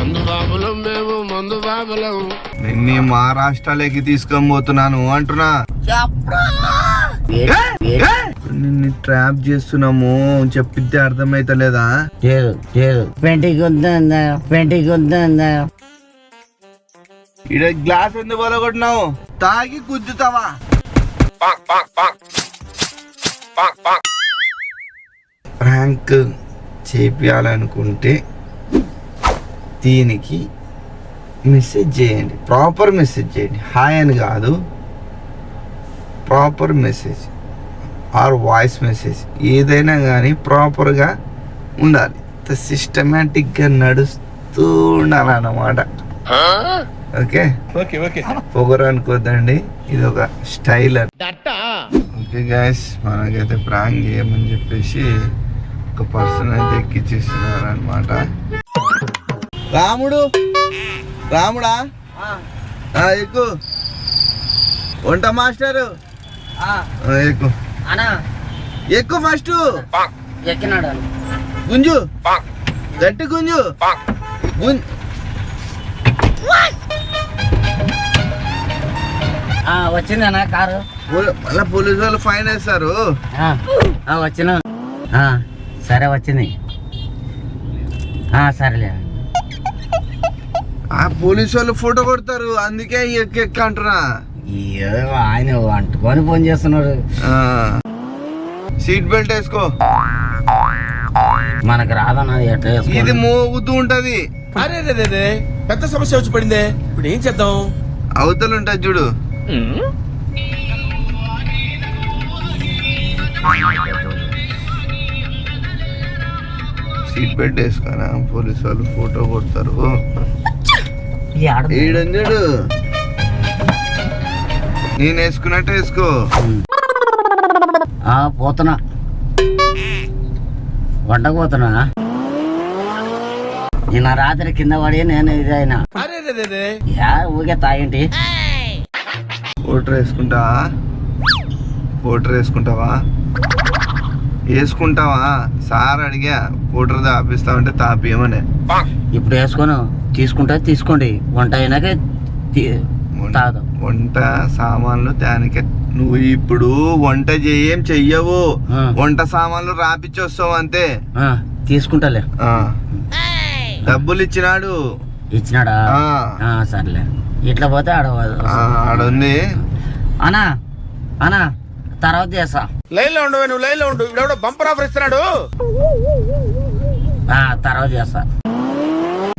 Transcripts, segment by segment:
మందు బాబులం మేము మందు బాబులం. నిన్ను మహారాష్ట్రలోకి తీసుకొని పోతున్నాను అంటున్నా. నిన్ను ట్రాప్ చేస్తున్నాము చెప్పితే అర్థమైతలేదా? ఇడ గ్లాస్ ఎందుకు పలగొట్టినావు? తాగి గుద్దుతావా? ప్రాంక్ చేయాలనుకుంటే దీనికి మెసేజ్ చేయండి, ప్రాపర్ మెసేజ్ చేయండి. హాయ్ అని కాదు, proper message or voice message ఏదైనా కానీ ప్రాపర్గా ఉండాలి. సిస్టమేటిక్గా నడుస్తూ ఉండాలన్నమాట. ఓకే పొగరు అనుకోద్దండి, ఇది ఒక స్టైల్. ఓకే గైస్, మనకైతే ప్రాంక్ చేయమని చెప్పేసి ఒక పర్సన్ అయితే ఎక్కిచ్చిస్తున్నారు అనమాట. రాముడా ఎక్కు, వంట మాస్టరు ఎక్కు ఎక్కు, ఫస్ట్ ఎక్కినాడు గుంజు, గట్టి గుంజు. వచ్చిందనా కారు? మళ్ళీ పోలీసు వాళ్ళు ఫైన్ వేస్తారు. వచ్చిన సరే వచ్చింది. సరేలే. ఆ పోలీసు వాళ్ళు ఫోటో కొడతారు, అందుకే ఎక్క అంటున్నా. ఆయన అంటుకొని ఫోన్ చేస్తున్నాడు. సీట్ బెల్ట్ వేసుకో. మనకు రాదన్నది ఎట్లా ఇది మోగుతూ ఉంటది. అరే పెద్ద సమస్య వచ్చి పడిందే, ఇప్పుడు ఏం చేద్దాం? అవతలు ఉంటది చూడు. సీట్ బెల్ట్ వేసుకోనా, పోలీసు వాళ్ళు ఫోటో కొడతారు. ఈడంజుడు నేను వేసుకున్నట్టు వేసుకో. పోతున్నా, వంటకు పోతున్నా. నిన్న రాత్రి కింద పడి నేను ఇదైనా ఊగే తాగింటి. ఫోటో వేసుకుంటావా? సార్ అడిగా ఫోటో తాపిస్తామంటే తాపియమనే. ఇప్పుడు వేసుకొని తీసుకోండి. వంట అయినాక వంట సామాన్లు దానికే. నువ్వు ఇప్పుడు వంట చెయ్యవు, వంట సామాన్లు రాపిచ్చి వస్తావు అంతే. తీసుకుంటాలే. డబ్బులు ఇచ్చినాడా? సర్లే. ఇట్లా పోతే ఆడుంది అనా తర్వాత చేస్తా. లైన్ లో ఉండు, నువ్వు లైన్ లో ఉండు. ఇప్పుడు బంపర్ ఆఫర్ ఇస్తున్నాడు. తర్వాత చేస్తా.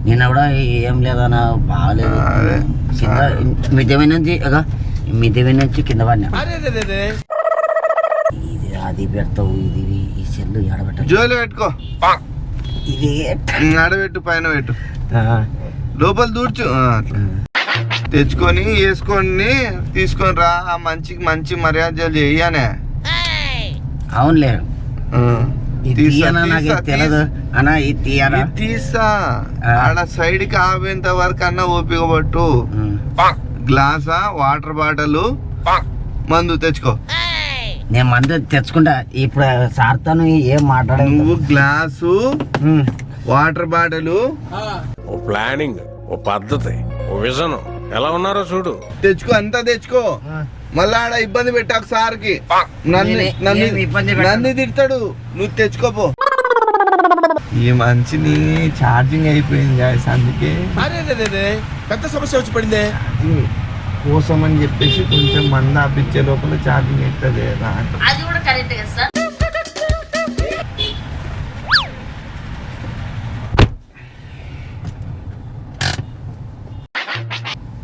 నిన్న కూడా ఏం లేదన్నా, బాగాలేదు. మిద్దె నుంచి కింద పడినా. ఇది అది పెడతావు, ఇది ఈ సెల్లు ఎడబెట్ట. జోలు పెట్టుకో, ఇది ఆడబెట్టు, పైన పెట్టు, లోపల దూర్చు. తెచ్చుకొని వేసుకొని తీసుకొని రా. మంచి మర్యాదలు చెయ్యనే. అవునులే, తెలియదు అన్నా. ఇది తీయనా? తీసా. ఆడ సైడ్ కి ఆపేంత వరకు అన్న ఓపిక పట్టు. గ్లాసా, వాటర్ బాటిల్, మందు తెచ్చుకో. నేను మందు తెచ్చుకుంటా. ఇప్పుడు సార్తోను ఏం మాట్లాడ. నువ్వు గ్లాసు, వాటర్ బాటిల్, ఓ ప్లానింగ్, ఓ పద్ధతి, ఓ విజన్ ఎలా ఉన్నారో చూడు. తెచ్చుకో, అంతా తెచ్చుకో. మళ్ళా ఆడ ఇబ్బంది పెట్టాకు సార్కి. నన్ను తిడతాడు. నువ్వు తెచ్చుకోపో. ఈ మంచిని ఛార్జింగ్ అయిపోయింది గాయస్, అందుకే పెద్ద సమస్య వచ్చి పడిందే. కోసం అని చెప్పేసి కొంచెం మంది ఆపించే లోపల ఛార్జింగ్ ఎక్కదే. అది కూడా కరెక్ట్ కదా సార్.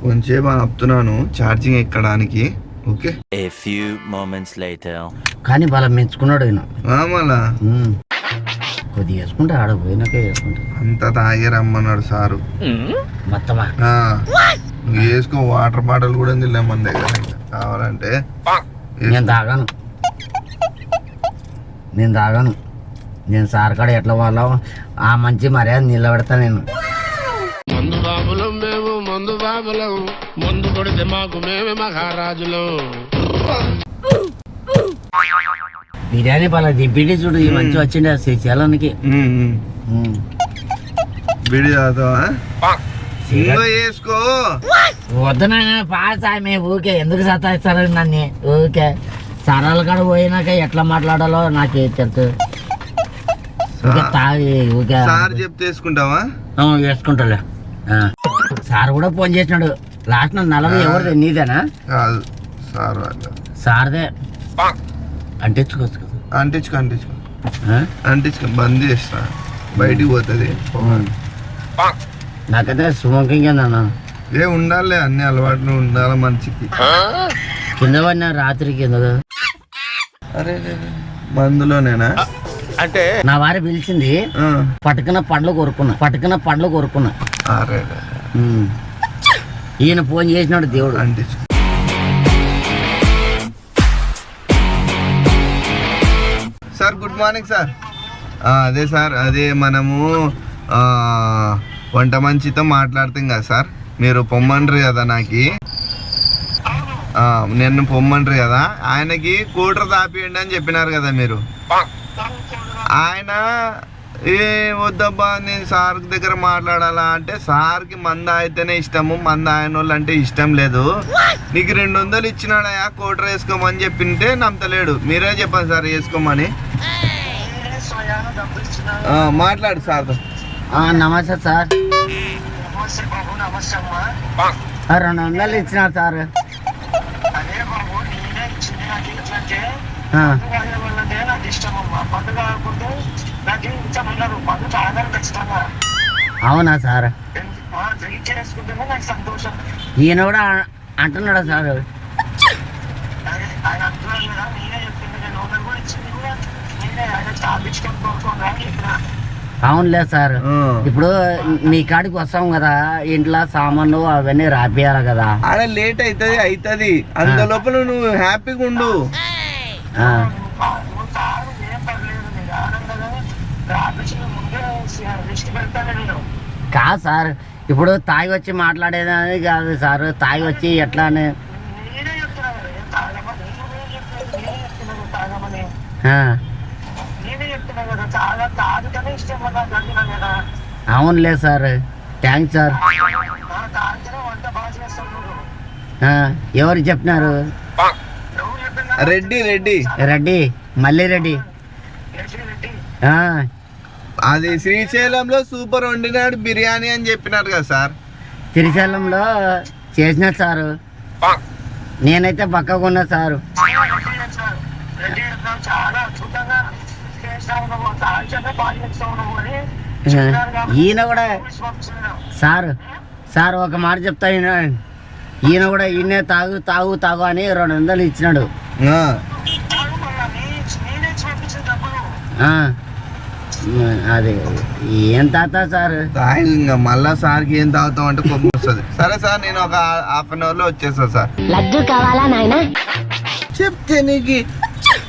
కొంచెం ఆపుతున్నాను ఛార్జింగ్ ఎక్కడానికి. Okay, A few moments later. కానీ వాళ్ళ మెచ్చుకున్నాడు ఆయన. మళ్ళా కొద్దిగా వేసుకుంటా, ఆడ పోయినాక వేసుకుంటా. అంతా తాగే రమ్మన్నాడు సారు మొత్తమా. నువ్వు వేసుకో. వాటర్ బాటిల్ కూడా ఉంది మన దగ్గర, కావాలంటే. నేను తాగాను. నేను సార్ కాడ ఎట్లా వాళ్ళ ఆ మంచి మర్యాద నిలబెడతా. నేను మందు బాబులం మేము మందు బాబులం, మందు కొడితే మాకు మేమే మహారాజులం. బిర్యానీ పలా దింపిటి చూడు, ఈ మంచి వచ్చిండే చేయాలనికి. బిడి తాగుతావా? ఇంకో వేసుకో. వద్దునా పాస్ ఆమె ఊకే ఎందుకు సతాయిస్తారు నన్ను ఊకే సరాల కాడ పోయినాక ఎట్లా మాట్లాడాలో నాకు తెలుసు. ఊకే తాగి ఊకే సార్ చెప్తే వేసుకుంటావా? వేసుకుంటాలే. సార్ కూడా ఫోన్ చేసినాడు లాస్ట్ నలభై ఎవరిది నీదేనా? కాదు సార్ వాళ్ళ. సార్దే అంటించుకోవచ్చు కదా. అంటించుకో బంద్ చేస్తా బయటికి పోతుంది. నాకైతే స్మోకింగ్ ఏందన్నా ఉండాలి అన్ని అలవాట్లు ఉండాలి మనిషికి. కింద పడిన రాత్రికి ఎందుకు అరే మందులోనేనా అంటే నా వారి పిలిచింది పట్టుకున్న పండ్లు కొరుకున్నా. అరే ఈయన ఫోన్ చేసినాడు దేవుడు. అంటించు. Sir good morning sir. అదే సార్ అదే మనము వంట మంచితో మాట్లాడుతాం కదా సార్. మీరు పొమ్మండ్రు కదా నాకు నిన్ను పొమ్మండ్రు కదా ఆయనకి కూటర్ తాపియండి అని చెప్పినారు కదా మీరు. ఆయన వద్దబ్బా నేను సార్ దగ్గర మాట్లాడాలా అంటే సార్కి మంద అయితేనే ఇష్టము, మంద ఆయన వాళ్ళు అంటే ఇష్టం లేదు. నీకు 200 ఇచ్చినాడయా కూటర్ వేసుకోమని చెప్పింటే నమ్మతలేడు. మీరే చెప్పండి సార్ వేసుకోమని. మాట్లాడు సార్తో. నమస్తే సార్. 200 ఇచ్చినారు సార్. అవునా సార్? ఈయన కూడా అంటున్నాడా సార్? అవునులే సార్. ఇప్పుడు మీ కాడికి వస్తాం కదా ఇంట్లో సామాన్లు అవన్నీ రాపియాలి కదా. ఆడ లేట్ అవుతుంది అంత లోపల నువ్వు హ్యాపీగా ఉండు. కాదు సార్ ఇప్పుడు తాగి వచ్చి మాట్లాడేదని కాదు సార్. తాగి వచ్చి ఎట్లా అని అవునులే సార్. Thanks sir. ఎవరు చెప్పినారు? రెడ్డి మళ్ళీ రెడ్డి. అది శ్రీశైలంలో సూపర్ వండినాడు బిర్యానీ అని చెప్పినారు కదా సార్. శ్రీశైలంలో చేసిన సారు. నేనైతే పక్కకు ఉన్నా సారు. ఈయన కూడా సార్ ఒక మాట చెప్తా. ఈయన కూడా ఈయనే తాగు అని 200 ఇచ్చినాడు. అది ఏం తాగుతా సార్? ఇంకా మళ్ళా సార్కి ఏం తాగుతాం అంటే కోపం వస్తుంది. సరే సార్ నేను ఒక ½ an hour లో వచ్చేస్తా సార్. లడ్డు కావాలా నాయనా? చెప్తే నీకు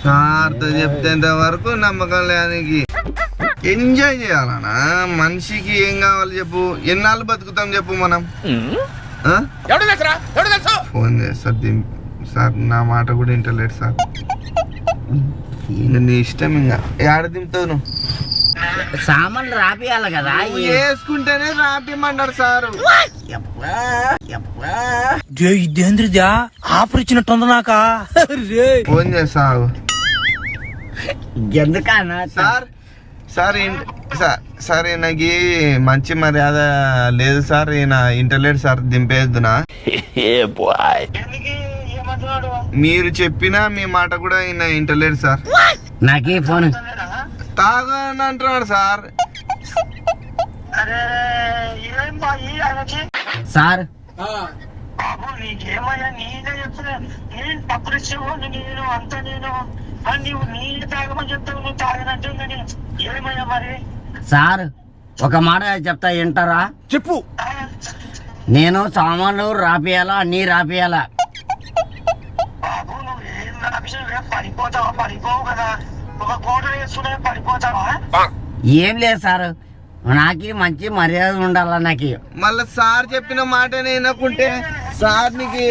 సార్తో చెప్తేంత వరకు నమ్మకం లేనికి ఎంజాయ్ చేయాలనా? మనిషికి ఏం కావాలి చెప్పు? ఎన్నాళ్ళు బతుకుతాం చెప్పు మనం? ఫోన్ చేస్తారు సార్. నా మాట కూడా వింటలేడు సార్. నీ ఇష్టం. ఇంకా ఏడ దింపుతావు నువ్వు? సామాన్లు రాపియాలి కదా. వేసుకుంటేనే రాపిమంటారు సారు. ఇదేంద్రిదా ఆఫర్ ఇచ్చినట్టుంది నాకా. ఫోన్ చేస్తావు ఎందుకన్నా సార్? సార్ ఈయనకి మంచి మర్యాద లేదు సార్. ఈయన ఇంటర్లేట్ సార్ దింపేద్దునా? మీరు చెప్పినా మీ మాట కూడా ఈయన ఇంటర్లేట్ సార్. నాకే ఫోన్ తాగని అంటున్నాడు సార్. సార్ సార్ ఒక మాట చెప్తా వింటారా? చెప్పు. నేను సామాన్లు రాపియాలా అన్నీ రాపియాలా? ఏం లేదు సార్. నాకు మంచి మర్యాద ఉండాలా నాకు. మళ్ళా సార్ చెప్పిన మాట వినకుంటే సార్ నీకు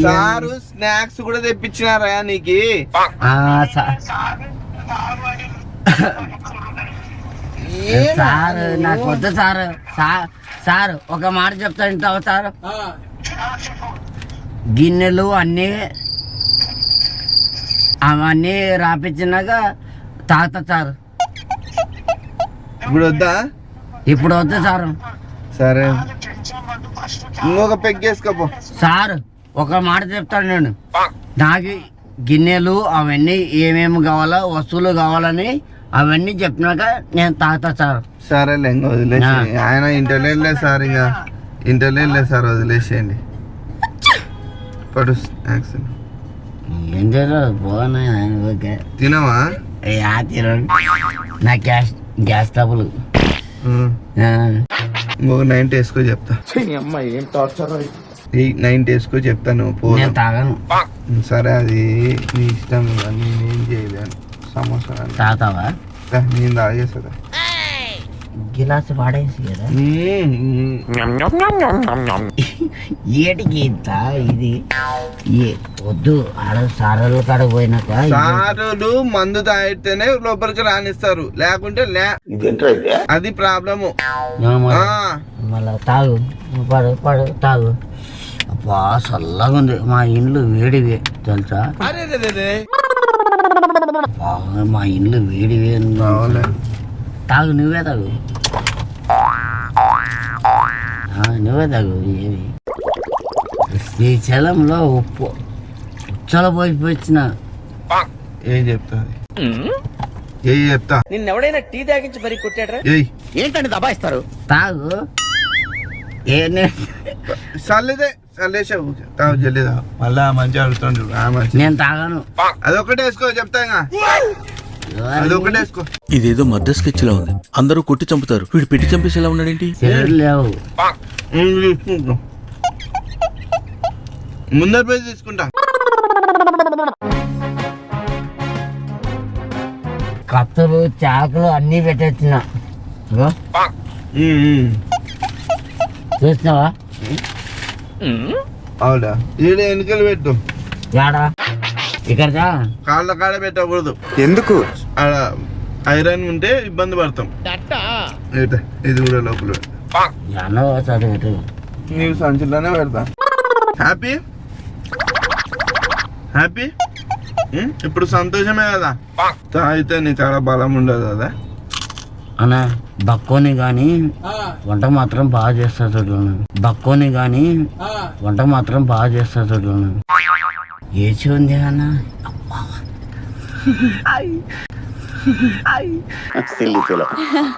సారు స్నాక్స్ కూడా తెప్పించినారా నీకు? సార్ నాకు వద్దు సార్. సార్ ఒక మాట చెప్తా వింటావా సార్? గిన్నెలు అన్నీ అవన్నీ రాపించినాక తాగుతా సార్. ఇప్పుడు వద్దా? ఇప్పుడు వద్దు సార్. సరే ఇంకొక పెగ్గేసుకోపో. సార్ ఒక మాట చెప్తాను నేను. నాకు గిన్నెలు అవన్నీ ఏమేమి కావాలో వస్తువులు కావాలని అవన్నీ చెప్పినాక నేను తాగుతా సార్. సరేలే ఇంకా వదిలేసి ఆయన ఇంటర్లేదు లేదు సార్, ఇంకా ఇంటర్లేదు లేదు సార్, వదిలేసేయండి. పడు స్నాక్స్ ఏం చేయరు పోనా ఓకే తినవా? తినండి. నా గ్యాస్ ట్రబుల్. ఇంకొక 90 వేసుకో చెప్తా. 90 వేసుకో చెప్తాను పో. నేను తాగను. సరే అది నీ ఇష్టం, నేనేం చేయలేను. సమోసా తాగుతావా? నేను తాగేస్తా. గిలాసు పాడేసి కదా ఏటికి ఇంత ఇది వద్దు. ఆడ సారలు కాడ పోయినాక సారులు మందు తాగితేనే లోపలికి రానిస్తారు, లేకుంటే అది ప్రాబ్లము. మళ్ళా తాగు పడు తాగు. అబ్బా చల్లగా ఉంది. మా ఇండ్లు వేడివే తెలుసా? మా ఇండ్లు వేడివే. తాగు నువ్వే తాగు. నువ్వే తాగు. ఏమి శ్రీశైలంలో ఉచ్చల పోయిపోయిన ఏం చెప్తా నిన్నెవడైనా టీ తాగించి మరి కొట్టాడ్రా? ఏంటండి దబాయిస్తారు? తాగు. చల్లేసావు తాగు, జల్లేదా మళ్ళా మంచిగా అడుగుతాడు. నేను తాగాను. అదొకటి వేసుకో చెప్తా. అదొకటి వేసుకో. ఇదేదో మర్డర్ స్కెచ్ లా ఉంది. అందరూ కొట్టి చంపుతారు, వీడు పెట్టి చంపేసేలా ఉన్నాడేంటి? లేవు. ముందర పోయి తీసుకుంటా. కత్తులు చాకులు అన్నీ పెట్టేస్తున్నా. చూసినావా? అవునా? ఈడ ఎన్నికలు పెట్టు. యాడా? ఇక్కడ కాళ్ళ కాడ పెట్టకూడదు. ఎందుకు? ఆడ ఐరన్ ఉంటే ఇబ్బంది పడతాం. ఇది కూడా లోపల చదువు నీవు సంచుల్లోనే పెడతా. Happy happy. ఇప్పుడు సంతోషమే కదా. తాగితే నీ కాడ బలం ఉండదు కదా అన్నా. బక్కోని గాని వంట మాత్రం బాగా చేస్తా చూడను. బక్కోని గాని వంట మాత్రం బాగా చేస్తా చూడను. ఏచి ఉంది అన్న.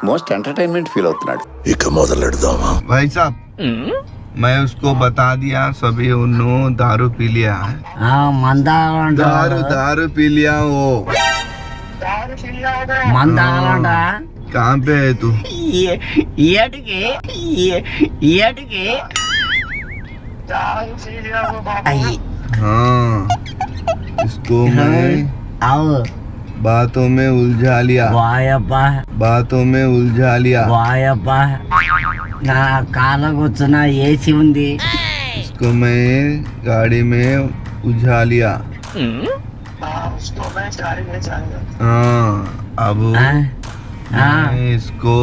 మోస్ట్ ఎంటర్టైన్మెంట్ ఫీల్ అవుతున్నాడు. ఇక మొదలెడదామా? भाई साहब मैं उसको बता दिया सभी उन्हों दारू पी लिया है. दारू पी लिया वो. మందాలంట. कहाँ पे है तू? ఏటికి हाँ इसको मैं అవు बातों में उलझा लिया. వాయబ్బా बातों में उलझा लिया. వాయబ్బా నా కాళ్ళ కూర్చున్న ఏసీ ఉంది. इसको मैं गाड़ी में उलझा लिया. हाँ अब मैं इसको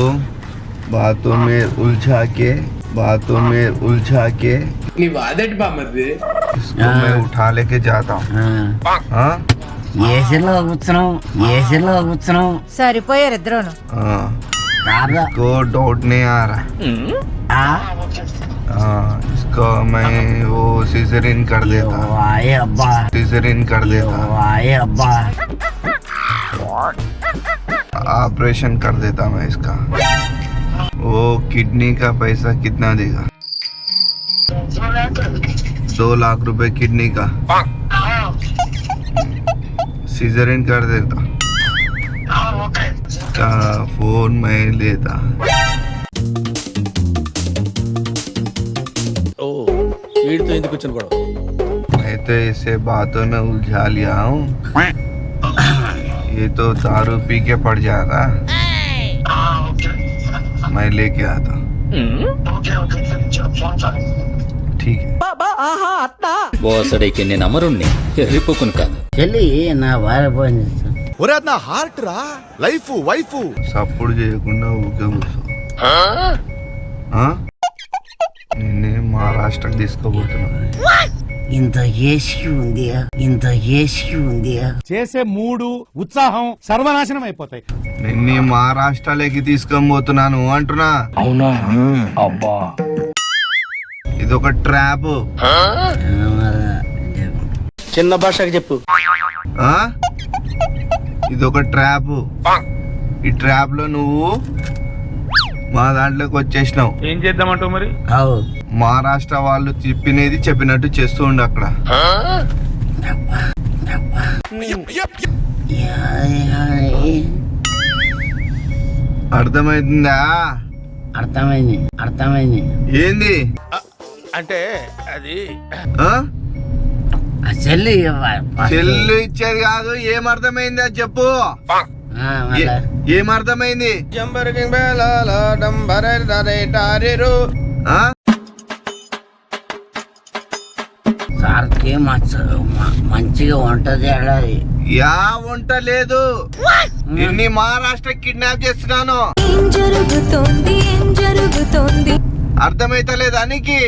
बातों में उलझा के इसको मैं उठा लेके जाता हूँ. हाँ ఏసీలో కూర్చున్నాం. సరిపోయారు ఇద్దరును. हाँ కార్లో इसको डाउट नहीं आ रहा. हाँ इसको मैं वो सीजरिन कर देता. వాయబ్బా सीजरिन कर देता. వాయబ్బా ऑपरेशन कर देता मैं इसका. वो किडनी का पैसा कितना देगा? 2 लाख रुपए किडनी का. सीजरिन कर देता. इसका फोन मैं लेता. వీడితో ఎందుకు వచ్చిన గొడవ? मैं तो इसे बातों में उलझा लिया हूँ. ये तो दारू पी के पड़ जाता. मैं लेके आता. ठीक है. బోసడికి నేను అమరుణ్ణి ఎర్రిపోకును కాదు. చెల్లి నా భార్య ఫోన్ చేస్తాను. ఒరే నా హార్ట్ రా, లైఫ్ వైఫ్. సపోర్ట్ చేయకుండా ఊకే కూర్చో. ఆ? నిన్నే మహారాష్ట్రకి తీసుకోబోతున్నా. ఇంత ఏసీ ఉంది, ఇంత ఏసీ ఉంది. చేసే మూడు ఉత్సాహం సర్వనాశనం అయిపోతాయి. నిన్నే మహారాష్ట్రలోకి తీసుకొని పోతున్నాను అంటున్నా. అవునా? అబ్బా, ఇదొక ట్రాప్. చిన్న భాషకి చెప్పు. ఇదొక ట్రాప్. ఈ ట్రాప్ లో నువ్వు మా దాంట్లోకి వచ్చేసినావు. ఏం చేద్దామంటావు మరి? మహారాష్ట్ర వాళ్ళు చెప్పినది చెప్పినట్టు చేస్తూ ఉండు అక్కడ. అర్థమైతుందా? అర్థమైంది, అర్థమైంది. ఏంది అంటే అది చెల్లి చెల్లు ఇచ్చేది కాదు. ఏం అర్థమైంది అది చెప్పు. ఏం అర్థమైంది? సార్కి మంచిగా వంట చేయాలి. యా వంట లేదు. నిన్ను మహారాష్ట్ర కిడ్నాప్ చేస్తున్నాను. అర్థమైతలేదా నీకు?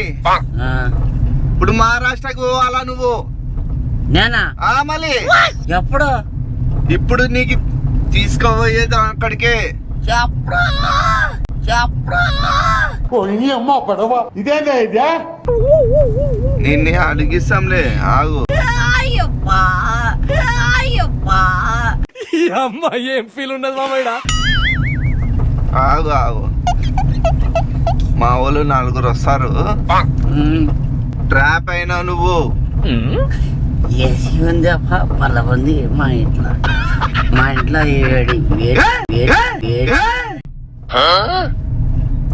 ఇప్పుడు మహారాష్ట్రకు పోవాలా నువ్వు? నేనా? మళ్ళీ ఎప్పుడు? ఇప్పుడు నీకు తీసుకోబోయేది అక్కడికే. నిన్ను అడిగిస్తాంలే, ఆగు. ఏం ఫీల్ ఉండదు మామయ్య. ఆగు ఆగు, మా వాళ్ళు 4 వస్తారు. ట్రాప్ అయినా నువ్వు. ఏసీ ఉంది పల్ల ఉంది మా ఇంట్లో. మా ఇంట్లో వేడి వేడి వేడి వేడి.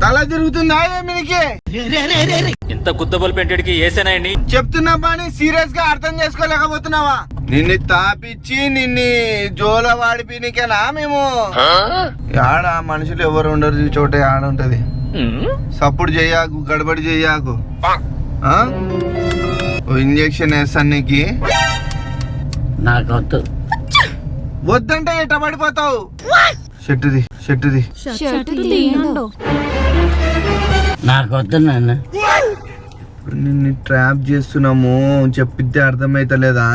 తల తిరుగుతుందా ఏమినికి? ఇంత కుద్దబల్ పెంటడికి ఏసేనాయండి చెప్తున్నా పని సీరియస్ గా అర్థం చేసుకోలేకపోతున్నావా? నిన్ను తాపిచ్చి నిన్ను జోల వాడిపినికేనా మేము? ఆడ మనుషులు ఎవరు ఉండరు చోట ఆడ ఉంటది. సపోర్ట్ చెయ్యాకు, గడబడి చెయ్యాకు. ఇంజక్షన్ వేస్తాను నీకు. నాకొద్దు. వద్దంటే ఎట్ట పడిపోతావు. షర్టుది షర్టుది. నాకొద్దు నాన్న. ఇప్పుడు నిన్ను ట్రాప్ చేస్తున్నాము చెప్పితే అర్థమైతలేదా?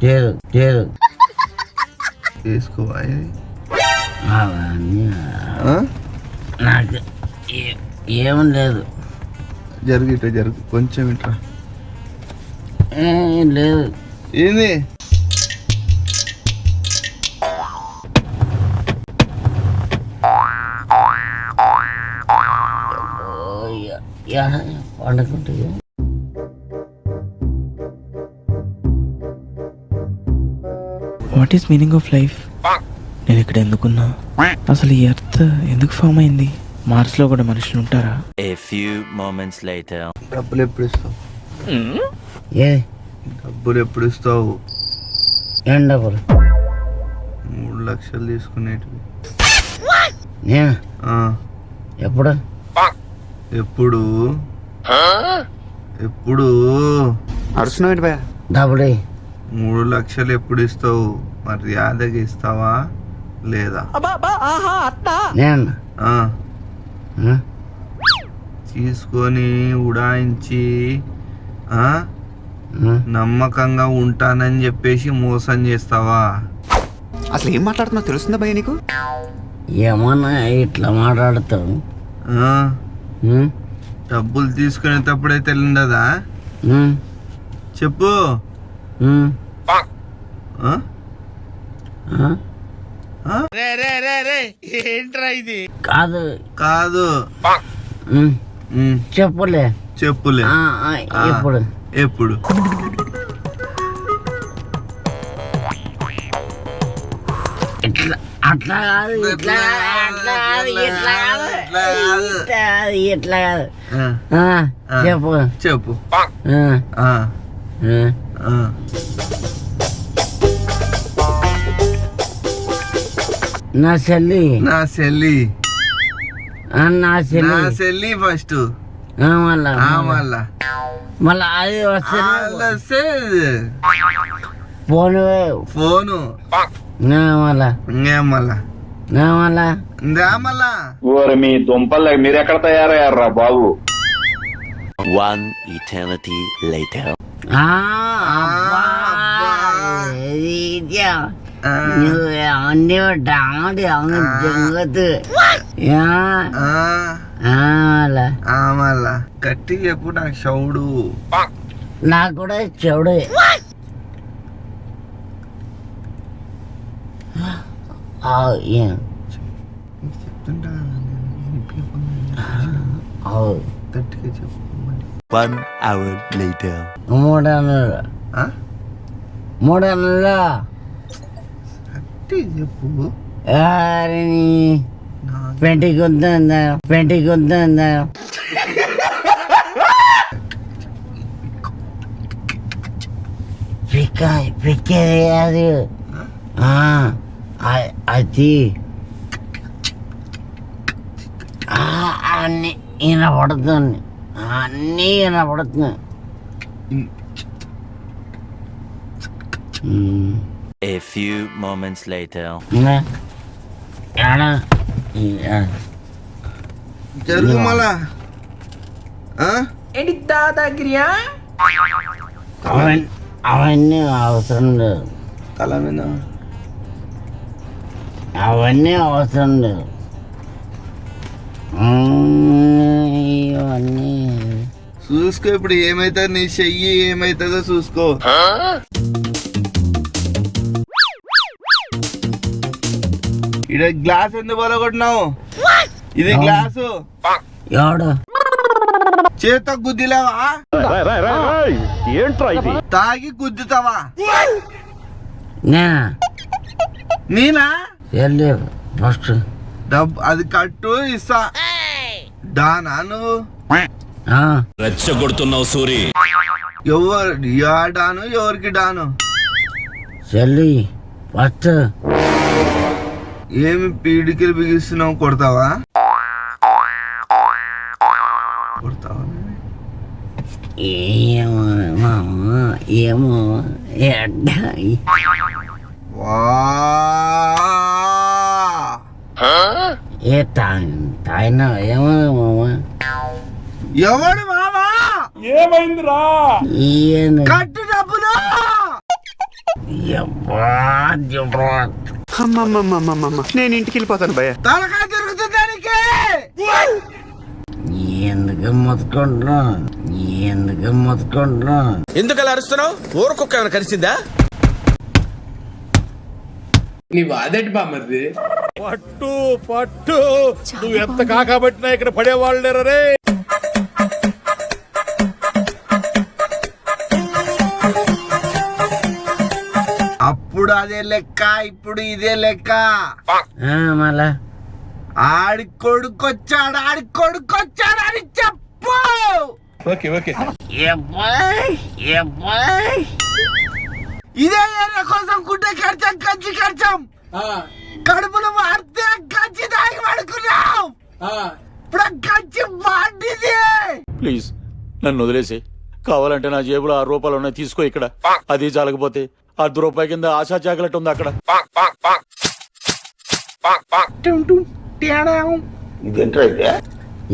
లేదు లేదు. తీసుకోవా నాకు ఏం లేదు. జరుగు ఇట్లా జరుగు, కొంచెం ఇట్లా. ఏం లేదు. ఏంది? వండుకుంటుంది. What is meaning of life? నేను ఇక్కడ ఎందుకున్నా? అసలు ఈ ఎర్త్ ఎందుకు ఫామ్ అయింది? మార్స్ లో కూడా మనుషులు ఉంటారా? A few moments later. డబ్బులు ఎప్పుడు ఇస్తావు? ఏ డబ్బులు ఎప్పుడు ఇస్తావు? ఏం డబ్బులు? 3 లక్షలు తీసుకునేటివి. నేను ఎప్పుడు? ఎప్పుడు ఎప్పుడు అరుస్తున్నావు డబ్బులు 3 లక్షలు ఎప్పుడు ఇస్తావు? మర్యాదగా ఇస్తావా లేదా? నేను తీసుకొని ఉడాయించి నమ్మకంగా ఉంటానని చెప్పేసి మోసం చేస్తావా? అసలు ఏం మాట్లాడుతున్నావు తెలుస్తుందా భయ్య నీకు? ఏమన్నా ఇట్లా మాట్లాడతావు? డబ్బులు తీసుకునేటప్పుడైతే ఉండదా? చెప్పు. ఏంట్రా ఇది? కాదు కాదు. చెప్పులే చెప్పులే. ఎప్పుడు? ఎప్పుడు? ఇట్లా అట్లా కాదు, ఇట్లా అట్లా కాదు, ఇట్లా కాదు, ఇట్లా కాదు. చెప్పు చెప్పు. నా చెల్లి. నా చెల్లి. నా చెల్లి. నా చెల్లి ఫస్ట్. మళ్ళా మళ్ళా మళ్ళా అది వస్తే ఫోన్ ఫోను నా మళ్ళా ఇంకేం మళ్ళా నా మళ్ళా ఇందా మళ్ళా మీ దుంపలు మీరు ఎక్కడ తయారయ్యారా బాబు? One eternity later. నువ్వు డాండి అవును జంగతు మళ్ళా గట్టి చెప్పు నాకు షౌడు. నాకు కూడా చెవుడు. గట్టిగా చెప్పు. 1 hour later. 3 నెలలు 3 నెలలు గట్టి చెప్పు. పెంటి గుద్దా పిక్కేది అది అది అన్ని వినపడుతుంది, అన్నీ వినపడుతుంది. A few moments later. జరుగు మళ్ళా. అవన్నీ అవసరం లేదు, తల మీద అవన్నీ అవసరం లేదు. ఇవన్నీ చూసుకో. ఇప్పుడు ఏమైతుంది నీ చెయ్యి, ఏమైతుందో చూసుకో. ఇక్కడ గ్లాస్ ఎందుకు పలగొట్టినావు? ఇది గ్లాసు ఎవడు చేత గుద్దిలేవా? ఏంట్రా ఇది? తాగి గుద్దుతావా? నేనా నేనా? ఫస్ట్ డబ్బు అది కట్టు ఇస్తా. దానా నువ్వు రెచ్చగొడుతున్నావు సూరి. ఎవరు డాను, ఎవరికి డాను? చెల్లి ఫస్ట్ ఏమి పీడికలు బిగిస్తున్నావు? కొడతావా? కొడతావా? ఏమో ఏ తాయిన ఏమో మామ. ఎవడు మామా? ఏమైందిరా? కట్టు డబ్బులు. నేను ఇంటికి వెళ్ళిపోతాను భయ్య. తలకాయ తిరుగుతుంది దానికి. ఎందుకు మొత్తుకుంటున్నా, ఎందుకు మొత్తుకుంటున్నా? ఎందుకు అలా అరుస్తున్నావు? ఊరకొక్క ఏమైనా కలిసిందా? నీ బాధటి బామ్మది. పట్టు పట్టు, నువ్వు ఎంత కాకబట్టినా ఇక్కడ పడేవాళ్ళు లేరా రే. అప్పుడు అదే లెక్క, ఇప్పుడు ఇదే లెక్క. మళ్ళా ఆడి కొడుకొచ్చాడు, ఆడి కొడుకొచ్చాడు అని చెప్పు. Okay okay. ఇదే ఏరియా కోసం గుడ్డ ఖర్చం, కంచి ఖర్చం, కడుపును వాడితే కంచి తాగి పడుకున్నావు. ఇప్పుడు కంచి వాడిది. ప్లీజ్ నన్ను వదిలేసి, కావాలంటే నా జేబులో 6 రూపాయలు ఉన్నాయి, తీసుకో. ఇక్కడ అది చాలకపోతే 10 రూపాయల కింద ఆశా చాకలెట్ ఉంది అక్కడ.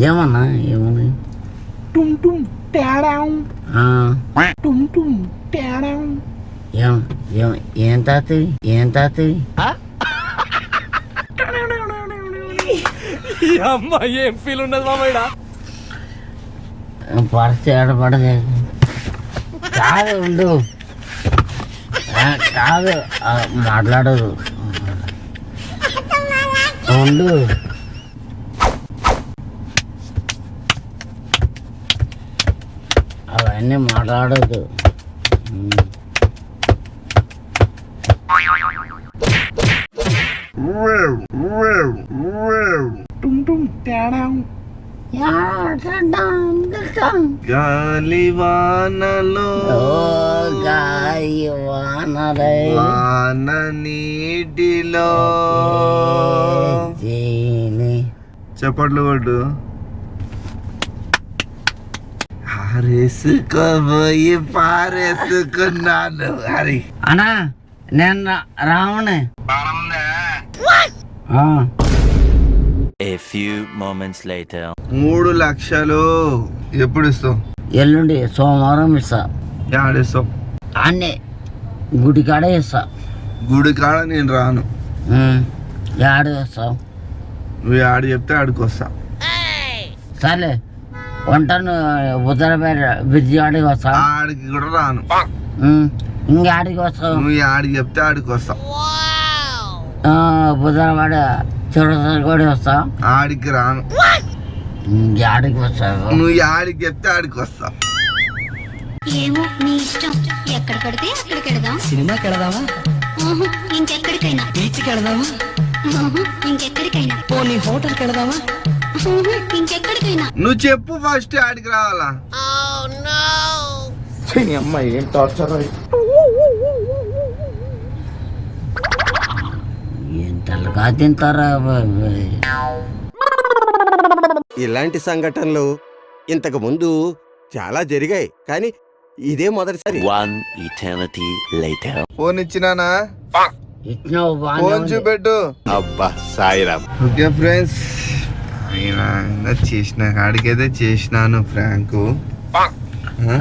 ఏమన్నా ఏమన్నా ఏం తాతది, ఏం తాతది? అమ్మ ఏం ఫీల్ ఉన్నది మామయ్య? పర్స్ ఏడపడదు. కాదు ఉండు, కాదు మాట్లాడదు ఉండు. అవన్నీ మాట్లాడదు. గాలివానలో వాన నీటిలో చప్పట్లు కొట్టు. పారేసుకోబోయి పారేసుకున్నాను. హరి అన్నా నేను రావణే. A few moments later. 3 లక్షలు ఎప్పుడు ఇస్తావు? ఎల్లుండి సోమవారం ఇస్తా. ఆడిస్తావు? అన్నీ గుడి కాడే ఇస్తా. గుడి కాడ నేను రాను. ఆడు ఇస్తావు. నువ్వు ఆడు చెప్తే ఆడికి వస్తా. సర్లే వంటను ఉత్తరపేట బ్రిడ్జి ఆడికి వస్తా. ఆడికి కూడా రాను. ఇంకాడికి వస్తావు. నువ్వు ఆడికి చెప్తే ఆడికి వస్తా. బుధవాడ చివరి కూడా వస్తా. ఆడికి రాను. ఇంకాడికి వస్తావు. నువ్వు ఆడికి చెప్తే ఆడికి వస్తా. ఏమో నీ ఇష్టం. ఎక్కడ పడితే అక్కడికి వెళదాం. సినిమాకి వెళదామా? ఇంకెక్కడికైనా. బీచ్కి వెళదామా? ఇంకెక్కడికైనా. పోనీ హోటల్కి వెళదామా? ఇంకెక్కడికైనా. నువ్వు చెప్పు ఫస్ట్ ఆడికి రావాలా? అమ్మాయి ఏం టార్చర్. ఎంతలుగా తింటారా ఇలాంటి సంఘటనలు ఇంతకు ముందు చాలా జరిగాయి, కానీ ఇదే మొదటిసారి. One eternity later. ఫోన్ ఇచ్చినానా? ఇచ్చినావు బాగా. ఫోన్ చూపెట్టు. అబ్బా సాయిరామ్. ఓకే ఫ్రెండ్స్, చేసిన కాడికైతే చేసినాను ఫ్రాంకు.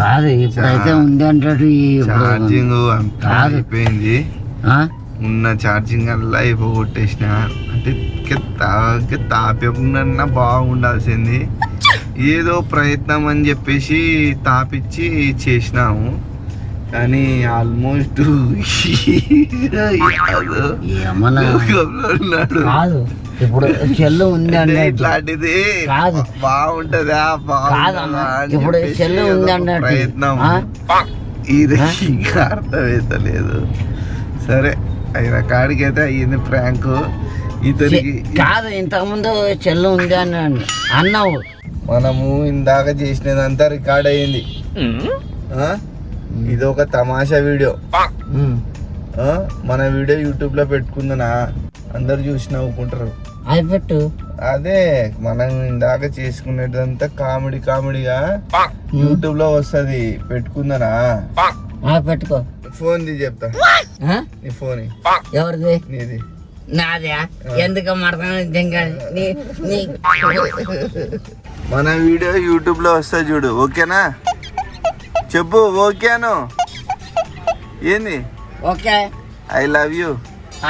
కాదు ఇప్పుడైతే ఉంది అంటాడు. ఛార్జింగ్ అంతా కాదు. అయిపోయింది. ఉన్న ఛార్జింగ్ అలా అయిపోగొట్టేసిన. అంటే తాపకుండా బాగుండాల్సింది. ఏదో ప్రయత్నం అని చెప్పేసి తాపిచ్చి చేసినాము, కానీ ఆల్మోస్ట్ ఏమన్నా కాదు. ఇప్పుడు చెల్లు ఉంది అంటే ఇట్లాంటిది కాదు బాగుంటదా కాదమ్మా. ఇప్పుడు చెల్లు ఉంది అన్నట్టు ప్రయత్నం ఇది ఇంకా అర్థమైతలేదు. సరే అయిన కాడికైతే అయ్యింది ప్రాంక్. ఇతనికి కాదు, ఇంతకుముందు చెల్లు ఉంది అన్నావు. మనము ఇందాక చేసినదంతా రికార్డ్ అయ్యింది. ఇది ఒక తమాషా వీడియో. మన వీడియో యూట్యూబ్ లో పెట్టుకుందనా అందరు చూసి నవ్వుకుంటారు. అది పెట్టు. అదే మనం ఇందాక చేసుకునేదంతా కామెడీగా యూట్యూబ్ లో వస్తది. పెట్టుకుందనా? పెట్టుకో. ఫోన్ ది చెప్తా. నీ ఫోన్ ఎవరిది? నీది. నాదే. ఎందుకు మాట్లాడుతున్నా? మన వీడియో యూట్యూబ్ లో వస్తుంది చూడు. ఓకేనా? చెప్పు ఓకేను. ఏంది? Okay. I love you.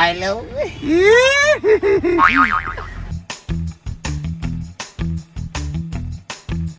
I love you.